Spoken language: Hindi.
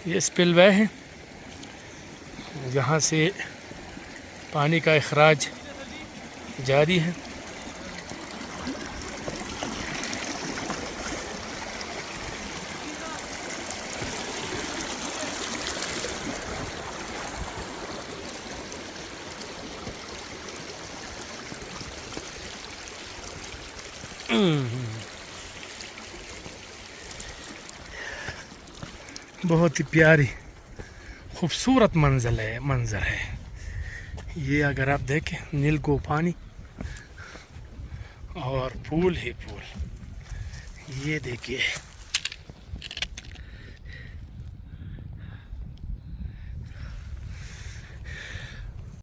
ये स्पिलवे है, जहाँ से पानी का इखराज जारी है। बहुत ही प्यारी खूबसूरत मंजर है ये। अगर आप देखें, नील को पानी और फूल ही फूल। ये देखिए